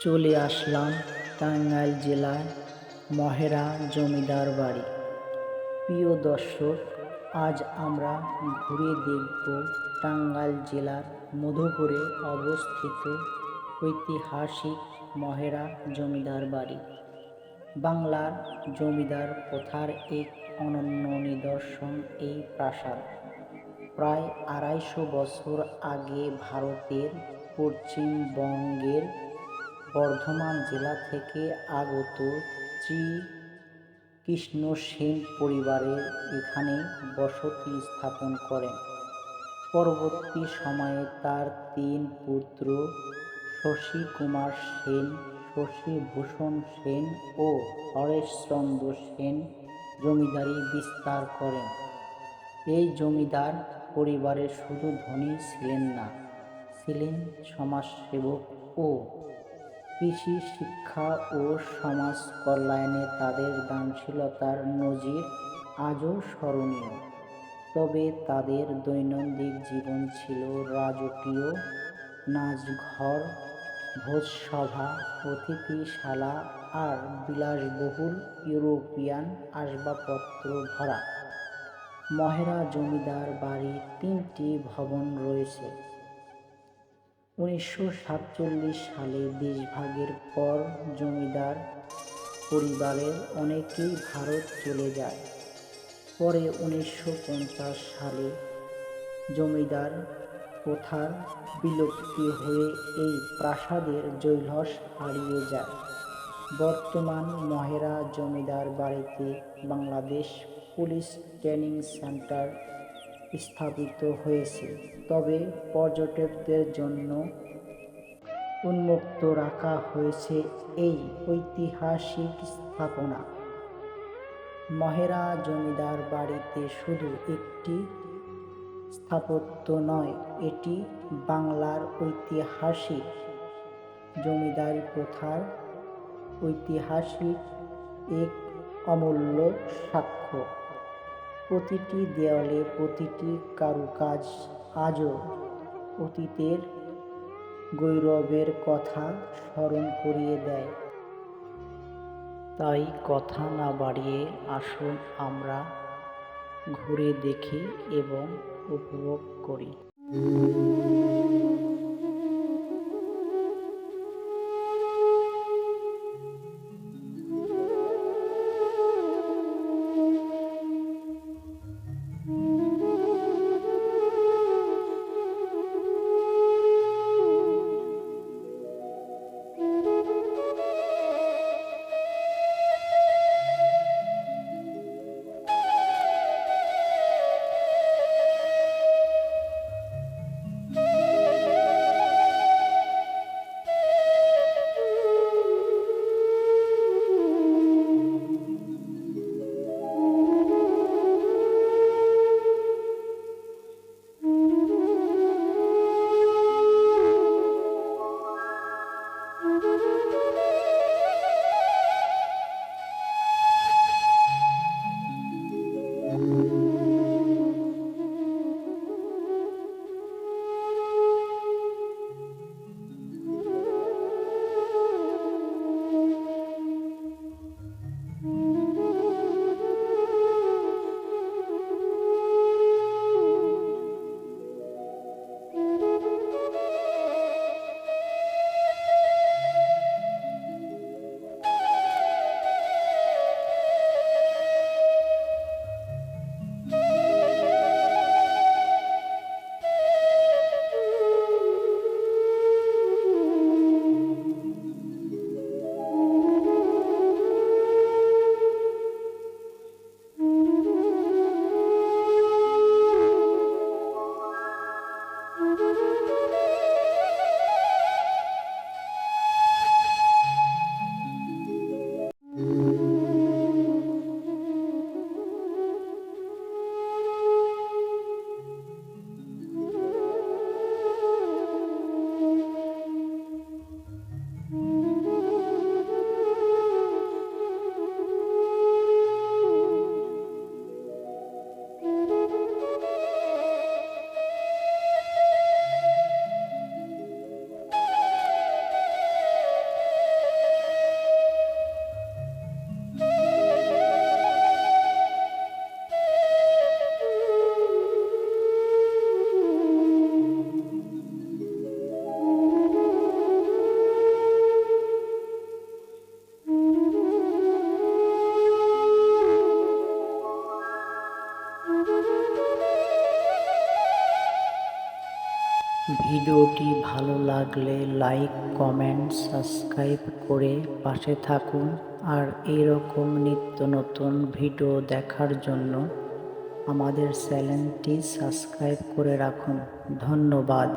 চলে আসলাম টাঙ্গাইল জেলার মহেরা জমিদার বাড়ি। প্রিয় দর্শক, আজ আমরা ঘুরে দেখব টাঙ্গাইল জেলার মধুপুরে অবস্থিত ঐতিহাসিক মহেরা জমিদার বাড়ি। বাংলার জমিদার প্রথার এক অনন্য নিদর্শন এই প্রাসাদ। প্রায় ২৫০ বছর আগে ভারতের পশ্চিমবঙ্গের বর্ধমান জেলা থেকে আগত শ্রী কৃষ্ণ সেন পরিবারের এখানে বসতি স্থাপন করেন। পরবর্তী সময়ে তার ৩ পুত্র শশী কুমার সেন, শশীভূষণ সেন ও হরেশচন্দ্র সেন জমিদারি বিস্তার করেন। এই জমিদার পরিবারের শুধু ধনী ছিলেন না, ছিলেন সমাজসেবক ও কৃষি, শিক্ষা ও সমাজ কল্যাণে তাদের দানশীলতার নজির আজও স্মরণীয়। তবে তাদের দৈনন্দিন জীবন ছিল রাজকীয়। নাচঘর, ভোজসভা, অতিথিশালা আর বিলাসবহুল ইউরোপিয়ান আসবাবপত্র ভরা। মহেরা জমিদার বাড়ির ৩টি ভবন রয়েছে। ১৯৪৭ সালে দেশভাগের পর জমিদার পরিবারের অনেকেই ভারত চলে যায়। পরে ১৯৫০ সালে জমিদার প্রথার বিলুপ্তি হয়ে এই প্রাসাদের জৈলস হারিয়ে যায়। বর্তমান মহেরা জমিদার বাড়িতে বাংলাদেশ পুলিশ ট্রেনিং সেন্টার স্থাপিত হয়েছে, তবে পর্যটকদের জন্য উন্মুক্ত রাখা হয়েছে এই ঐতিহাসিক স্থাপনা। মহেরা জমিদার বাড়িতে শুধু একটি স্থাপত্য নয়, এটি বাংলার ঐতিহাসিক জমিদারি প্রথার ঐতিহাসিক এক অমূল্য সাক্ষ্য। প্রতিটি দেয়ালে, প্রতিটি কারুকাজ আজও অতীতের গৌরবের কথা স্মরণ করিয়ে দেয়। তাই কথা না বাড়িয়ে আসুন আমরা ঘুরে দেখি এবং উপভোগ করি। ভিডিওটি ভালো লাগলে লাইক, কমেন্ট, সাবস্ক্রাইব করে পাশে থাকুন। আর এরকম নিত্য নতুন ভিডিও দেখার জন্য আমাদের চ্যানেলটি সাবস্ক্রাইব করে রাখুন। ধন্যবাদ।